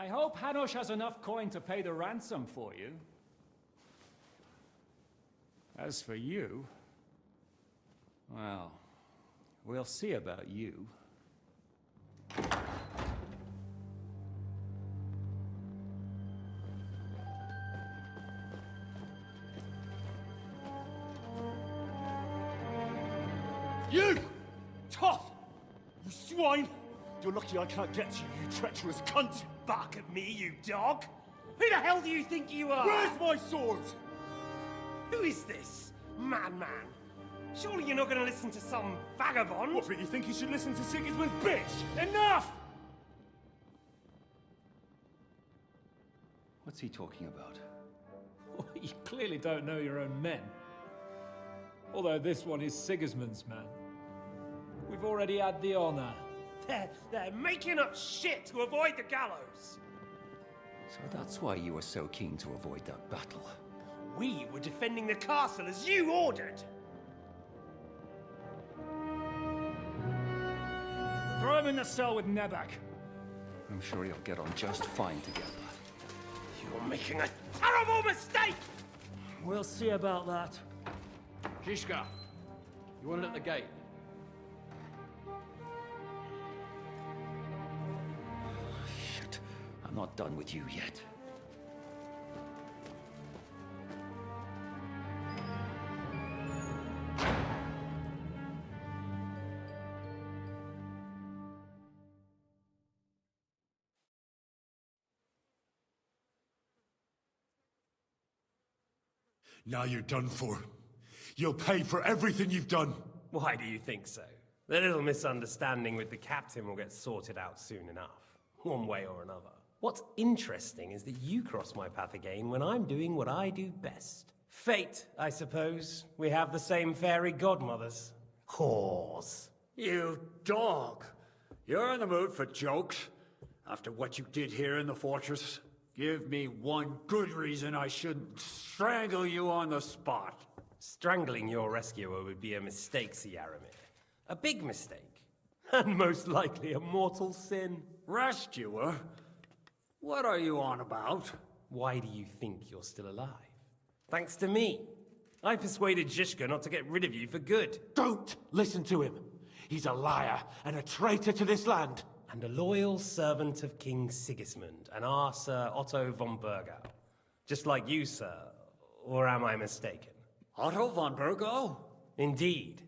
I hope Hanush has enough coin to pay the ransom for you. As for you, well, we'll see about you. You! Tough! You swine! You're lucky I can't get to you, you treacherous cunt! Bark at me, you dog! Who the hell do you think you are? Where's my sword? Who is this? Man. Surely you're not gonna listen to some vagabond? What, but you think you should listen to Sigismund's bitch? Enough! What's he talking about? You clearly don't know your own men. Although this one is Sigismund's man. We've already had the honor. They're making up shit to avoid the gallows! So that's why you were so keen to avoid that battle. We were defending the castle as you ordered! Throw him in the cell with Nebak. I'm sure you'll get on just fine together. You're making a terrible mistake! We'll see about that. Zhishka, you want it at the gate? Shit, I'm not done with you yet. Now you're done for. You'll pay for everything you've done. Why do you think so? The little misunderstanding with the captain will get sorted out soon enough. One way or another. What's interesting is that you cross my path again when I'm doing what I do best. Fate, I suppose. We have the same fairy godmothers. Whores. You dog! You're in the mood for jokes? After what you did here in the fortress? Give me one good reason I shouldn't strangle you on the spot. Strangling your rescuer would be a mistake, Yaramir. A big mistake. And most likely a mortal sin. Rescuer? What are you on about? Why do you think you're still alive? Thanks to me. I persuaded Zhishka not to get rid of you for good. Don't listen to him. He's a liar and a traitor to this land. And a loyal servant of King Sigismund and our Sir Otto von Burgau. Just like you, sir. Or am I mistaken? Otto von Burgau? Indeed.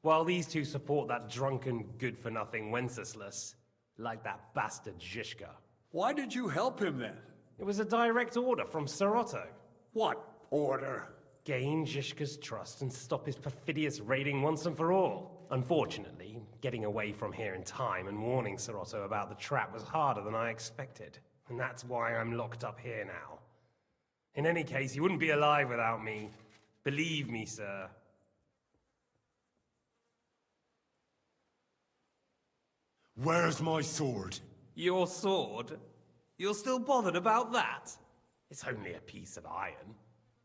While these two support that drunken, good-for-nothing Wenceslas, like that bastard Zhishka. Why did you help him then? It was a direct order from Sir Otto. What order? Gain Zhishka's trust and stop his perfidious raiding once and for all. Unfortunately, getting away from here in time and warning Sir Otto about the trap was harder than I expected. And that's why I'm locked up here now. In any case, you wouldn't be alive without me. Believe me, sir. Where's my sword? Your sword? You're still bothered about that? It's only a piece of iron.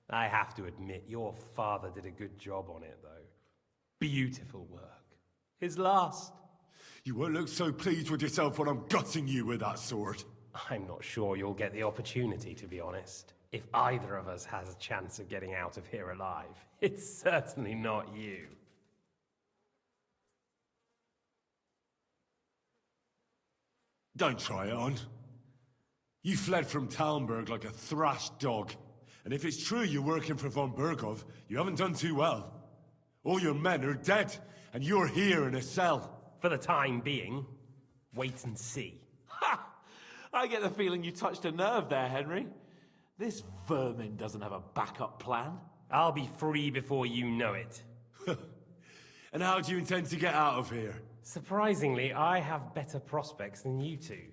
I have to admit, your father did a good job on it, though. Beautiful work. His last. You won't look so pleased with yourself when I'm gutting you with that sword. I'm not sure you'll get the opportunity, to be honest. If either of us has a chance of getting out of here alive, it's certainly not you. Don't try it on. You fled from Talmberg like a thrashed dog. And if it's true you're working for von Burgov, you haven't done too well. All your men are dead, and you're here in a cell. For the time being, wait and see. Ha! I get the feeling you touched a nerve there, Henry. This vermin doesn't have a backup plan. I'll be free before you know it. And how do you intend to get out of here? Surprisingly, I have better prospects than you two.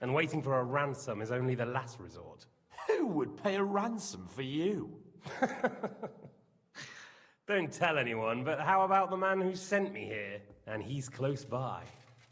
And waiting for a ransom is only the last resort. Who would pay a ransom for you? Don't tell anyone, but how about the man who sent me here? And he's close by.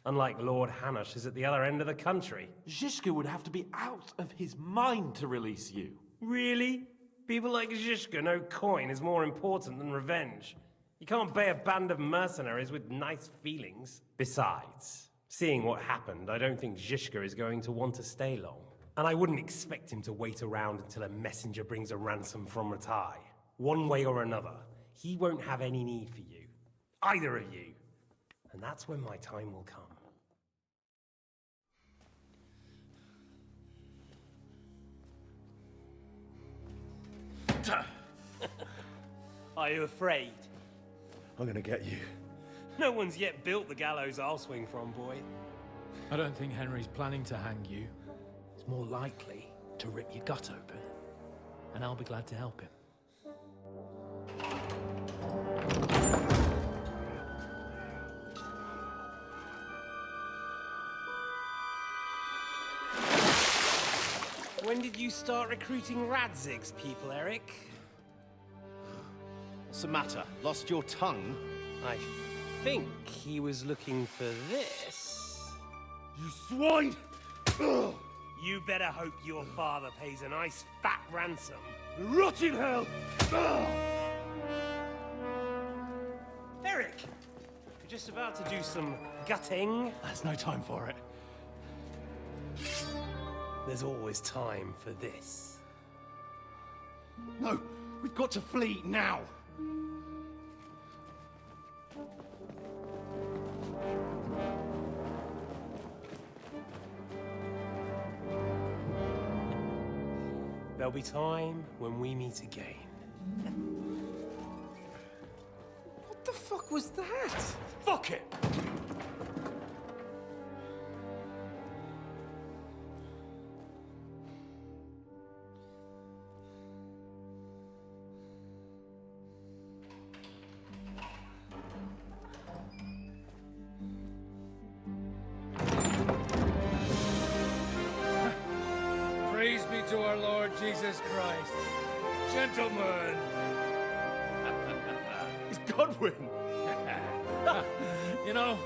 Unlike Lord Hanush is at the other end of the country. Zhishka would have to be out of his mind to release you. Really? People like Zhishka know coin is more important than revenge. You can't pay a band of mercenaries with nice feelings. Besides, seeing what happened, I don't think Zhishka is going to want to stay long. And I wouldn't expect him to wait around until a messenger brings a ransom from Ratai. One way or another, he won't have any need for you. Either of you. And that's when my time will come. Are you afraid? I'm gonna get you. No one's yet built the gallows I'll swing from, boy. I don't think Henry's planning to hang you. It's more likely to rip your gut open. And I'll be glad to help him. When did you start recruiting Radzig's people, Eric? What's the matter? Lost your tongue? I think he was looking for this. You swine! Ugh. You better hope your father pays a nice fat ransom. Rot in hell! Ugh. Eric! You're just about to do some gutting. There's no time for it. There's always time for this. No, we've got to flee now. There'll be time when we meet again. What the fuck was that? Fuck it! Praise be to our Lord Jesus Christ. Gentlemen! It's Godwin! You know,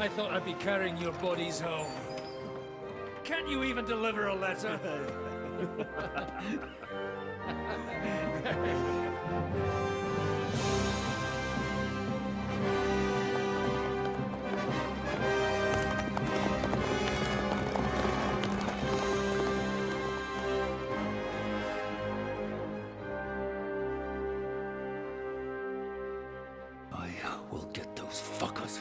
I thought I'd be carrying your bodies home. Can't you even deliver a letter? I will get those fuckers.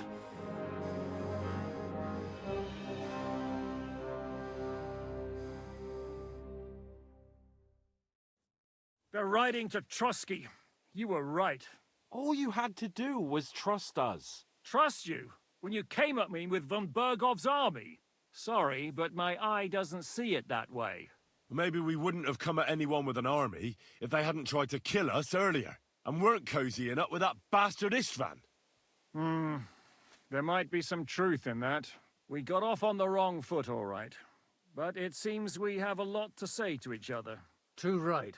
They're riding to Trotsky. You were right. All you had to do was trust us. Trust you when you came at me with von Bergov's army. Sorry, but my eye doesn't see it that way. Maybe we wouldn't have come at anyone with an army if they hadn't tried to kill us earlier, and weren't cozying up with that bastard Istvan. There might be some truth in that. We got off on the wrong foot, all right. But it seems we have a lot to say to each other. Too right.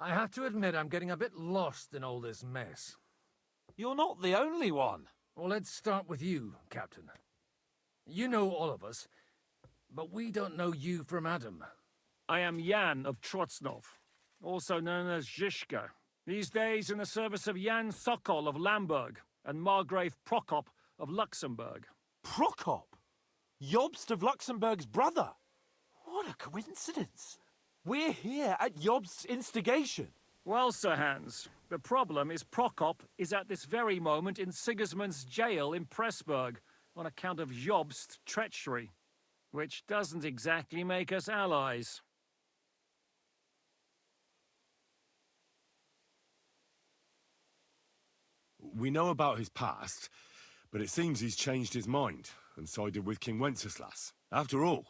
I have to admit I'm getting a bit lost in all this mess. You're not the only one. Well, let's start with you, Captain. You know all of us, but we don't know you from Adam. I am Jan of Trotsnov, also known as Zhishka. These days in the service of Jan Sokol of Lamberg and Margrave Prokop of Luxembourg. Prokop? Jobst of Luxembourg's brother? What a coincidence. We're here at Jobst's instigation. Well, Sir Hans, the problem is Prokop is at this very moment in Sigismund's jail in Pressburg on account of Jobst's treachery, which doesn't exactly make us allies. We know about his past, but it seems he's changed his mind and sided with King Wenceslas. After all,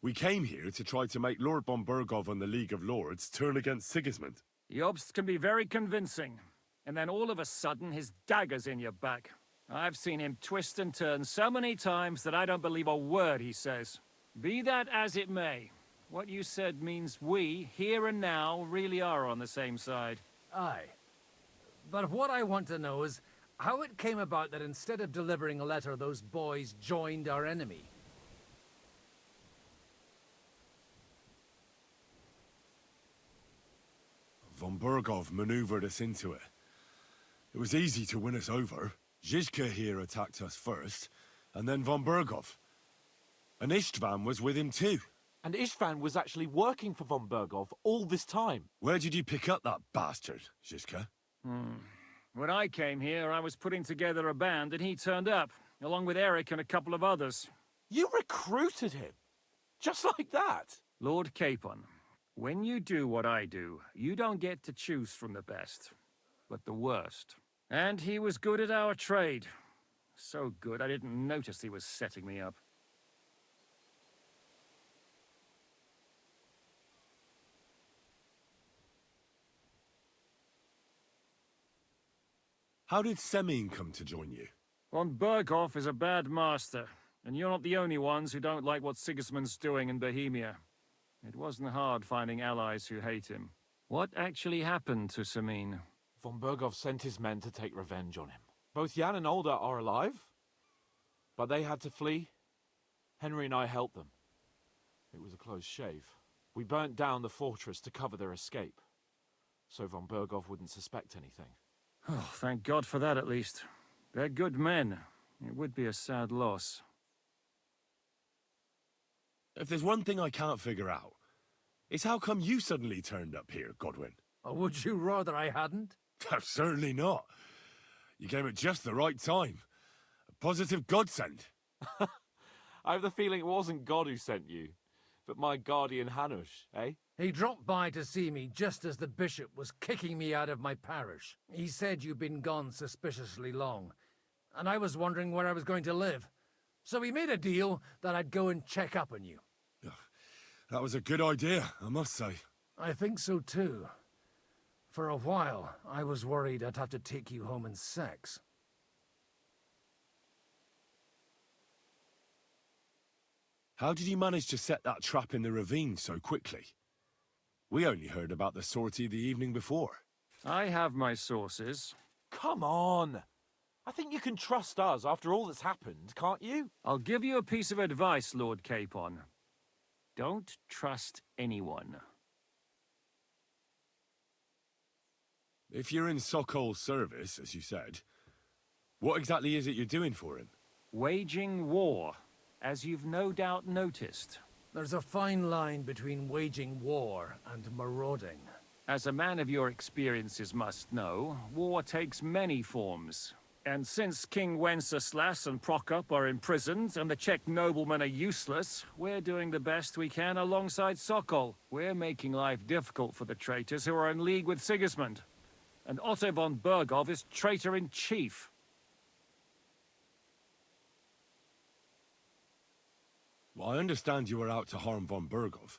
we came here to try to make Lord von Bergov and the League of Lords turn against Sigismund. Jobst can be very convincing, and then all of a sudden his dagger's in your back. I've seen him twist and turn so many times that I don't believe a word he says. Be that as it may, what you said means we, here and now, really are on the same side. Aye. But what I want to know is how it came about that instead of delivering a letter, those boys joined our enemy. Von Bergov maneuvered us into it. It was easy to win us over. Zhizka here attacked us first, and then von Bergov. And Istvan was with him too. And Istvan was actually working for von Bergov all this time. Where did you pick up that bastard, Zizka? When I came here, I was putting together a band and he turned up, along with Eric and a couple of others. You recruited him? Just like that? Lord Capon, when you do what I do, you don't get to choose from the best, but the worst. And he was good at our trade. So good, I didn't notice he was setting me up. How did Semyon come to join you? Von Berghoff is a bad master, and you're not the only ones who don't like what Sigismund's doing in Bohemia. It wasn't hard finding allies who hate him. What actually happened to Semyon? Von Bergov sent his men to take revenge on him. Both Jan and Olda are alive, but they had to flee. Henry and I helped them. It was a close shave. We burnt down the fortress to cover their escape, so von Bergov wouldn't suspect anything. Oh, thank God for that at least. They're good men. It would be a sad loss. If there's one thing I can't figure out, it's how come you suddenly turned up here, Godwin? Or would you rather I hadn't? Certainly not. You came at just the right time. A positive godsend. I have the feeling it wasn't God who sent you, but my guardian Hanush, eh? He dropped by to see me just as the bishop was kicking me out of my parish. He said you'd been gone suspiciously long, and I was wondering where I was going to live. So we made a deal that I'd go and check up on you. That was a good idea, I must say. I think so too. For a while, I was worried I'd have to take you home in sex. How did you manage to set that trap in the ravine so quickly? We only heard about the sortie the evening before. I have my sources. Come on! I think you can trust us after all that's happened, can't you? I'll give you a piece of advice, Lord Capon. Don't trust anyone. If you're in Sokol's service, as you said, what exactly is it you're doing for him? Waging war, as you've no doubt noticed. There's a fine line between waging war and marauding. As a man of your experiences must know, war takes many forms. And since King Wenceslas and Prokop are imprisoned and the Czech noblemen are useless, we're doing the best we can alongside Sokol. We're making life difficult for the traitors who are in league with Sigismund. And Otto von Bergov is traitor-in-chief. Well, I understand you were out to harm von Bergov,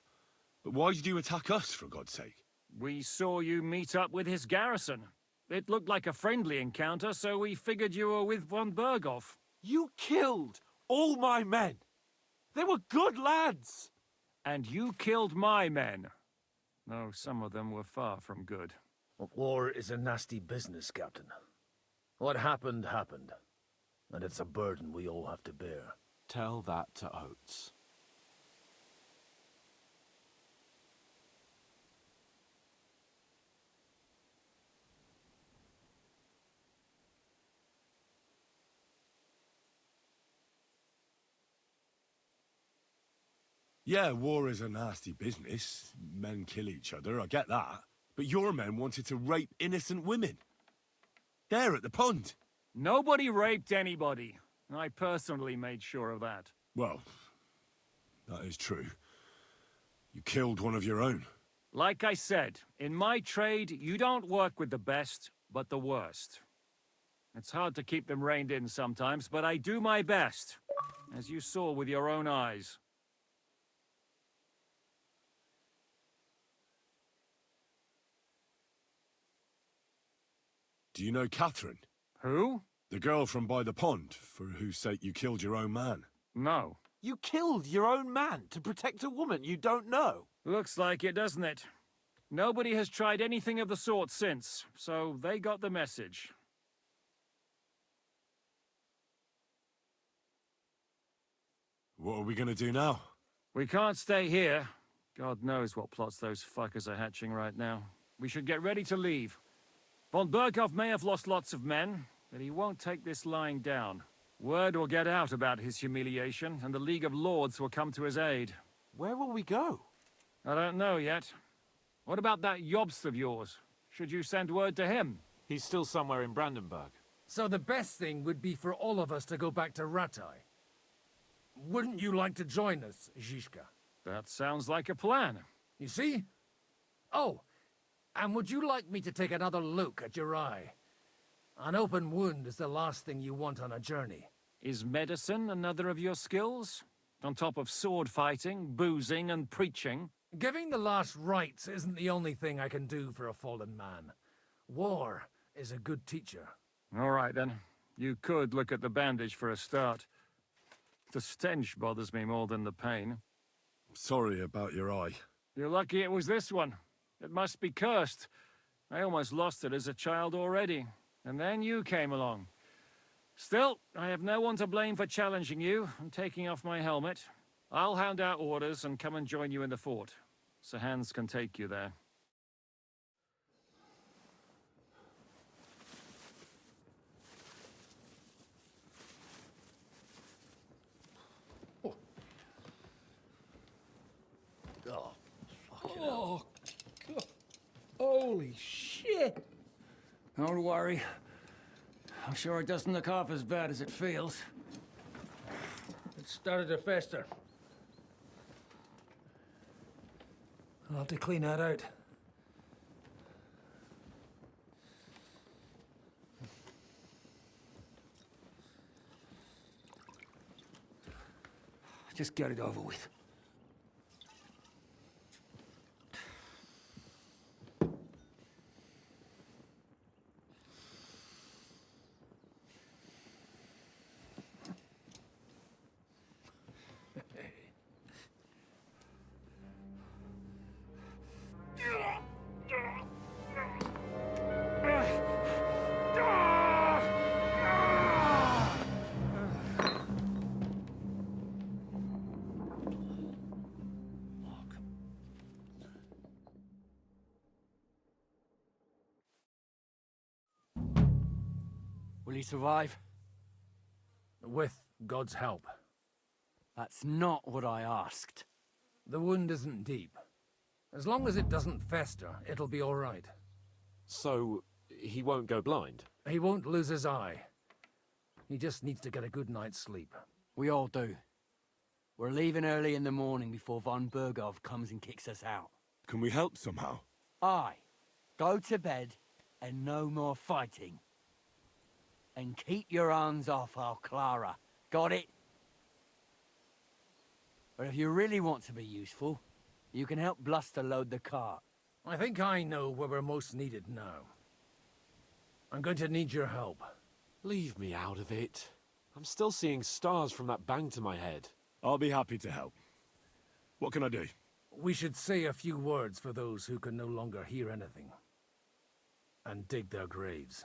but why did you attack us, for God's sake? We saw you meet up with his garrison. It looked like a friendly encounter, so we figured you were with von Bergov. You killed all my men! They were good lads! And you killed my men. Though some of them were far from good. War is a nasty business, Captain. What happened, happened. And it's a burden we all have to bear. Tell that to Oates. Yeah, war is a nasty business. Men kill each other, I get that. But your men wanted to rape innocent women. There at the pond. Nobody raped anybody. I personally made sure of that. Well, that is true. You killed one of your own. Like I said, in my trade, you don't work with the best, but the worst. It's hard to keep them reined in sometimes, but I do my best, as you saw with your own eyes. Do you know Catherine? Who? The girl from by the pond, for whose sake you killed your own man. No. You killed your own man to protect a woman you don't know. Looks like it, doesn't it? Nobody has tried anything of the sort since, so they got the message. What are we gonna do now? We can't stay here. God knows what plots those fuckers are hatching right now. We should get ready to leave. Von Berghoff may have lost lots of men, but he won't take this lying down. Word will get out about his humiliation, and the League of Lords will come to his aid. Where will we go? I don't know yet. What about that Jobst of yours? Should you send word to him? He's still somewhere in Brandenburg. So the best thing would be for all of us to go back to Ratai. Wouldn't you like to join us, Zizka? That sounds like a plan. You see? Oh, and would you like me to take another look at your eye? An open wound is the last thing you want on a journey. Is medicine another of your skills? On top of sword fighting, boozing, and preaching? Giving the last rites isn't the only thing I can do for a fallen man. War is a good teacher. All right, then. You could look at the bandage for a start. The stench bothers me more than the pain. Sorry about your eye. You're lucky it was this one. It must be cursed. I almost lost it as a child already. And then you came along. Still, I have no one to blame for challenging you and taking off my helmet. I'll hound out orders and come and join you in the fort. Sir Hans can take you there. Oh, fucking Oh, God. Holy shit! Don't worry. I'm sure it doesn't look half as bad as it feels. It started to fester. I'll have to clean that out. Just get it over with. Will he survive? With God's help. That's not what I asked. The wound isn't deep. As long as it doesn't fester, it'll be all right. So, he won't go blind? He won't lose his eye. He just needs to get a good night's sleep. We all do. We're leaving early in the morning before von Burgov comes and kicks us out. Can we help somehow? Aye. Go to bed and no more fighting. And keep your hands off our Clara. Got it? But if you really want to be useful, you can help Bluster load the cart. I think I know where we're most needed now. I'm going to need your help. Leave me out of it. I'm still seeing stars from that bang to my head. I'll be happy to help. What can I do? We should say a few words for those who can no longer hear anything. And dig their graves.